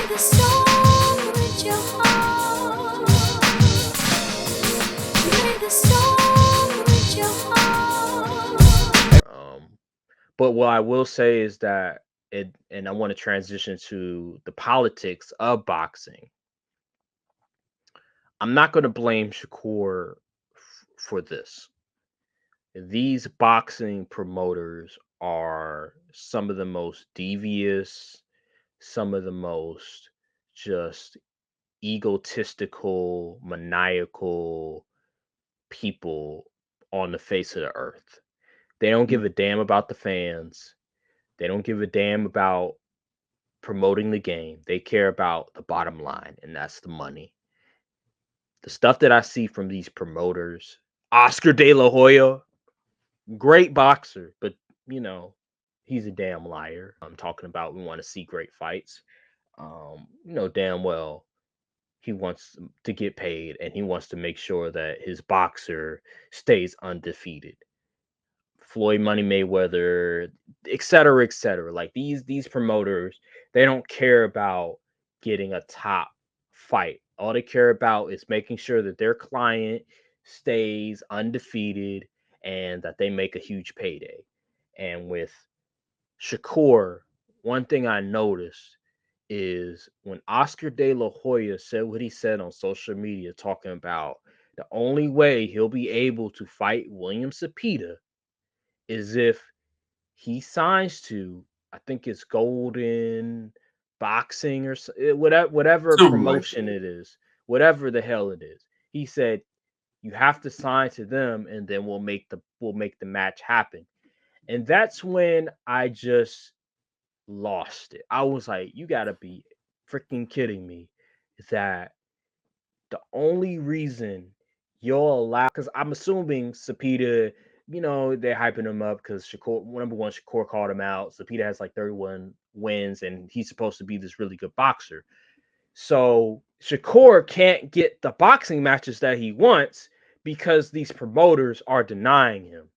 the song with your heart. Play the song with your heart. But what I will say is that and I want to transition to the politics of boxing. I'm not going to blame Shakur for this. These boxing promoters are some of the most devious, some of the most just egotistical, maniacal people on the face of the earth. They don't give a damn about the fans. They don't give a damn about promoting the game. They care about the bottom line, and that's the money. The stuff that I see from these promoters, Oscar De La Hoya, great boxer, but you know, he's a damn liar. I'm talking about we want to see great fights. Damn well he wants to get paid and he wants to make sure that his boxer stays undefeated. Floyd Money Mayweather, et cetera, et cetera. Like these promoters, they don't care about getting a top fight. All they care about is making sure that their client stays undefeated and that they make a huge payday. And with Shakur, one thing I noticed is when Oscar De La Hoya said what he said on social media, talking about the only way he'll be able to fight William Sapita is if he signs to, I think it's Golden Boxing or whatever Something like promotion it is, whatever the hell it is. He said you have to sign to them, and then we'll make the match happen. And that's when I just lost it. I was like, you gotta be freaking kidding me that the only reason you'll allow, because I'm assuming Sapita, they're hyping him up because Shakur, number one, Shakur called him out. Sapita has like 31 wins, and he's supposed to be this really good boxer. So Shakur can't get the boxing matches that he wants because these promoters are denying him.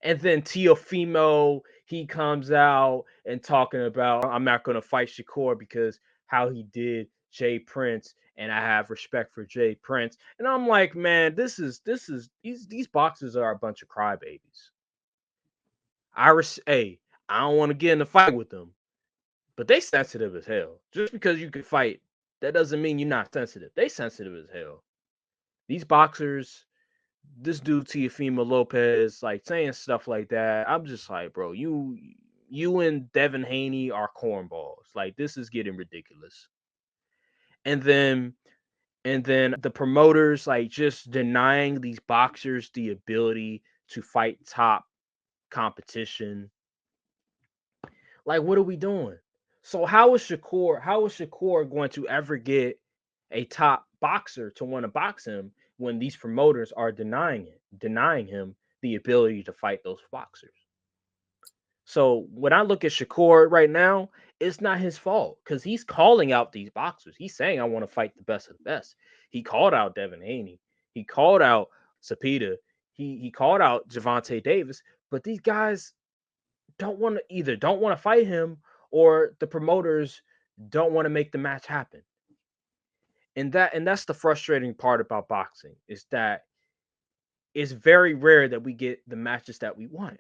And then Teofimo, he comes out and talking about, I'm not going to fight Shakur because how he did Jay Prince, and I have respect for Jay Prince. And I'm like, man, these boxers are a bunch of crybabies. I don't want to get in a fight with them, but they sensitive as hell. Just because you can fight, that doesn't mean you're not sensitive. They sensitive as hell. These boxers, this dude Teofimo Lopez, like saying stuff like that. I'm just like, bro, you and Devin Haney are cornballs. Like this is getting ridiculous. And then the promoters like just denying these boxers the ability to fight top competition. Like, what are we doing? So how is Shakur going to ever get a top boxer to want to box him when these promoters are denying him the ability to fight those boxers? So when I look at Shakur right now, it's not his fault because he's calling out these boxers. He's saying, I want to fight the best of the best. He called out Devin Haney. He called out Sapita. He called out Gervonta Davis. But these guys don't want to fight him, or the promoters don't want to make the match happen. And that's the frustrating part about boxing is that it's very rare that we get the matches that we want.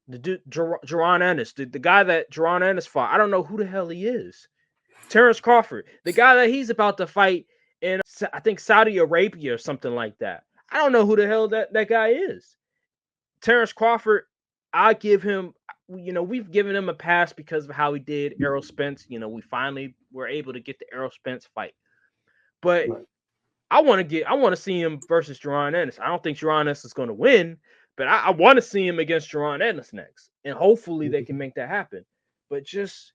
The dude, Jerron Ennis, the guy that Jerron Ennis fought, I don't know who the hell he is. Terrence Crawford, the guy that he's about to fight in, I think, Saudi Arabia or something like that. I don't know who the hell that guy is. Terrence Crawford, I give him, we've given him a pass because of how he did Errol Spence. We finally were able to get the Errol Spence fight. But right. I want to see him versus Jerron Ennis. I don't think Jerron Ennis is going to win, but I want to see him against Jerron Ennis next. And hopefully they can make that happen. But just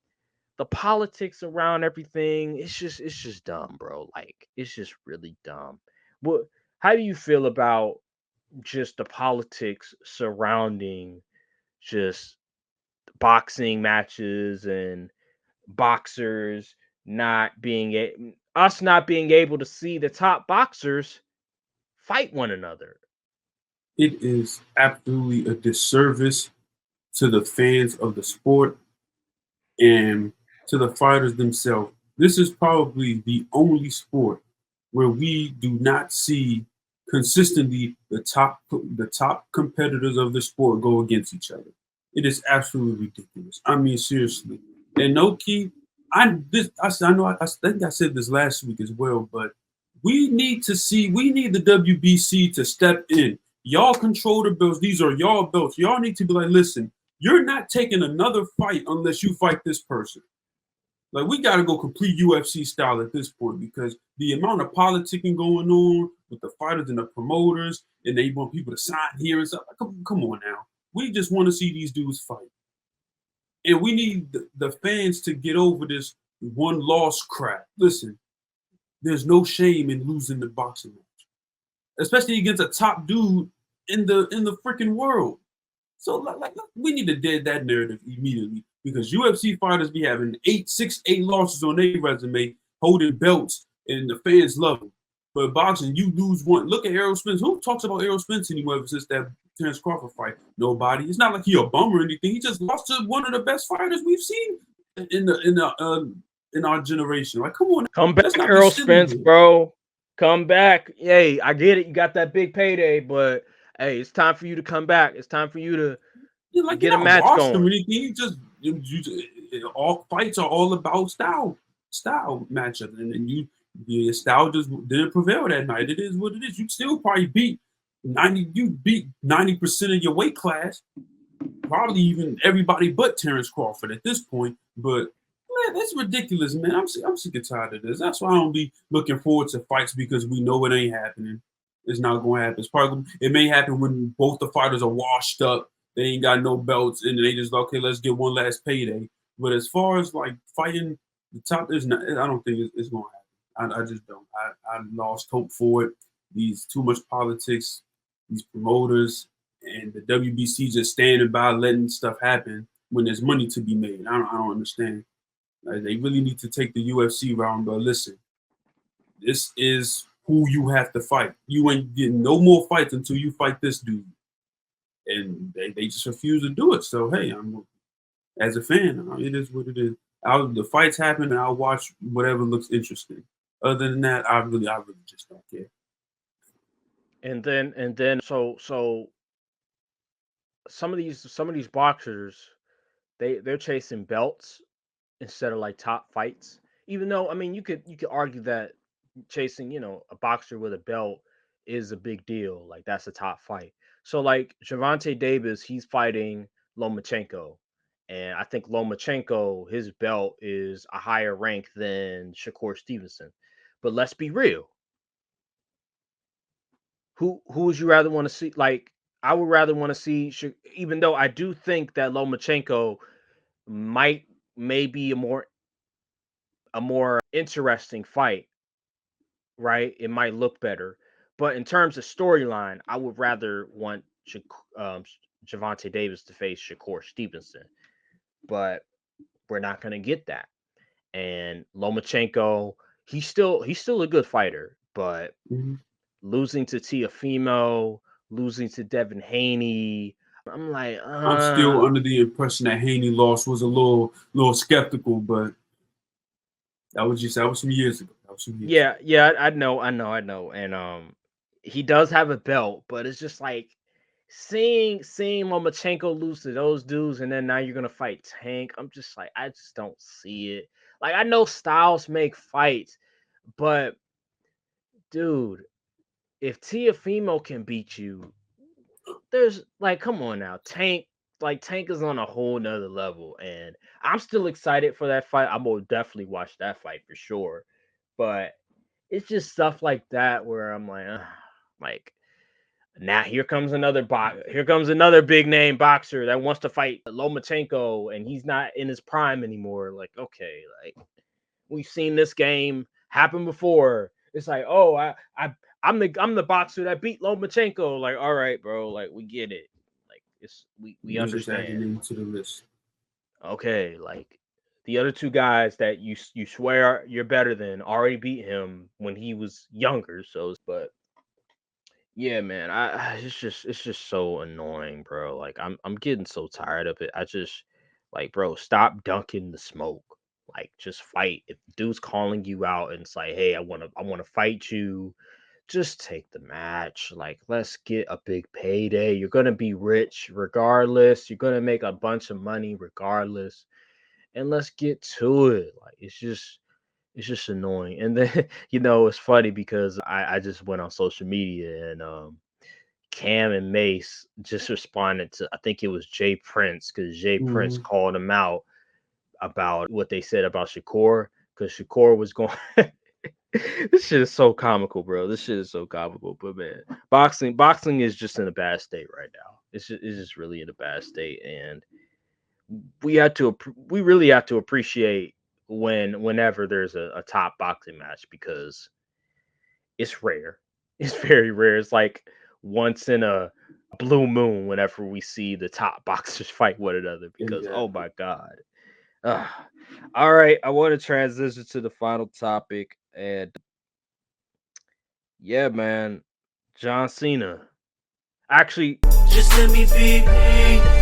the politics around everything, it's just dumb, bro. Like, it's just really dumb. How do you feel about just the politics surrounding just boxing matches and boxers not being able to see the top boxers fight one another? It is absolutely a disservice to the fans of the sport. And to the fighters themselves. This is probably the only sport where we do not see consistently the top competitors of the sport go against each other. It is absolutely ridiculous. I mean, seriously. And no key, I know I think I said this last week as well, but we need the WBC to step in. Y'all control the belts. These are y'all belts. Y'all need to be like, listen, you're not taking another fight unless you fight this person. Like we got to go complete UFC style at this point because the amount of politicking going on with the fighters and the promoters, and they want people to sign here and stuff. Like, come on now, we just want to see these dudes fight, and we need the fans to get over this one loss crap. Listen, there's no shame in losing the boxing match, especially against a top dude in the freaking world. So we need to dead that narrative immediately because UFC fighters be having 8 losses on their resume, holding belts, and the fans love them. But boxing, you lose one. Look at Errol Spence. Who talks about Errol Spence anymore ever since that Terrence Crawford fight? Nobody. It's not like he a bum or anything. He just lost to one of the best fighters we've seen in our generation. Like, come on, come back, Errol Spence, bro. Come back. Hey, I get it. You got that big payday, but hey, it's time for you to come back. It's time for you to get a match going. Or anything. All fights are all about style matchup, and then your style just didn't prevail that night. It is what it is. You still probably beat 90% of your weight class, probably even everybody but Terrence Crawford at this point. But man, that's ridiculous, man. I'm sick and tired of this. That's why I don't be looking forward to fights because we know it ain't happening. It's not going to happen. It may happen when both the fighters are washed up. They ain't got no belts, and they just okay, let's get one last payday. But as far as like fighting the top, I don't think it's going to happen. I just don't. I lost hope for it. These too much politics, these promoters, and the WBC just standing by letting stuff happen when there's money to be made. I don't understand. Like, they really need to take the UFC round. But listen, this is who you have to fight. You ain't getting no more fights until you fight this dude. And they just refuse to do it. So, hey, as a fan, it is what it is. The fights happen, and I'll watch whatever looks interesting. Other than that, I really just don't care. And then, so some of these boxers, they're chasing belts instead of like top fights. Even though, I mean, you could argue that chasing, a boxer with a belt is a big deal. Like that's a top fight. So like Gervonta Davis, he's fighting Lomachenko. And I think Lomachenko, his belt is a higher rank than Shakur Stevenson. But let's be real. Who would you rather want to see? Like, I would rather want to see, even though I do think that Lomachenko might maybe a more interesting fight, right? It might look better, but in terms of storyline, I would rather want Gervonta Davis to face Shakur Stevenson, but we're not going to get that. And Lomachenko, he's still a good fighter, but losing to Teofimo, losing to Devin Haney, I'm like, I'm still under the impression that Haney loss was a little skeptical, but that was some years ago. Yeah, I know. And he does have a belt, but it's just like seeing Lomachenko lose to those dudes, and then now you're gonna fight Tank. I'm just like, I just don't see it. Like, I know styles make fights, but dude, if Teofimo can beat you, there's like, come on now, Tank. Like, Tank is on a whole nother level, and I'm still excited for that fight. I will definitely watch that fight for sure. But it's just stuff like that where I'm like, like, now here comes another big name boxer that wants to fight Lomachenko, and he's not in his prime anymore. Like, okay, like, we've seen this game happen before. It's like, oh, I'm the boxer that beat Lomachenko. Like, all right, bro, like, we get it. Like, we understand. Into the list. Okay, like, the other two guys that you swear you're better than already beat him when he was younger. So, but yeah, man, it's just so annoying, bro. Like, I'm getting so tired of it. I just, like, bro, stop dunking the smoke. Like, just fight. If dude's calling you out and it's like, hey, I wanna fight you, just take the match. Like, let's get a big payday. You're gonna be rich regardless. You're gonna make a bunch of money regardless. And let's get to it. Like, it's just annoying. And then, it's funny because I just went on social media and Cam and Mace just responded to, I think it was Jay Prince, because Jay Prince called him out about what they said about Shakur, because Shakur was going. This shit is so comical, bro. This shit is so comical. But man, boxing is just in a bad state right now. It's just really in a bad state, and we really have to appreciate whenever there's a top boxing match, because it's rare. It's very rare. It's like once in a blue moon whenever we see the top boxers fight one another, because oh my god. All right, I want to transition to the final topic, and yeah, man, John Cena. Actually, Just let me be me.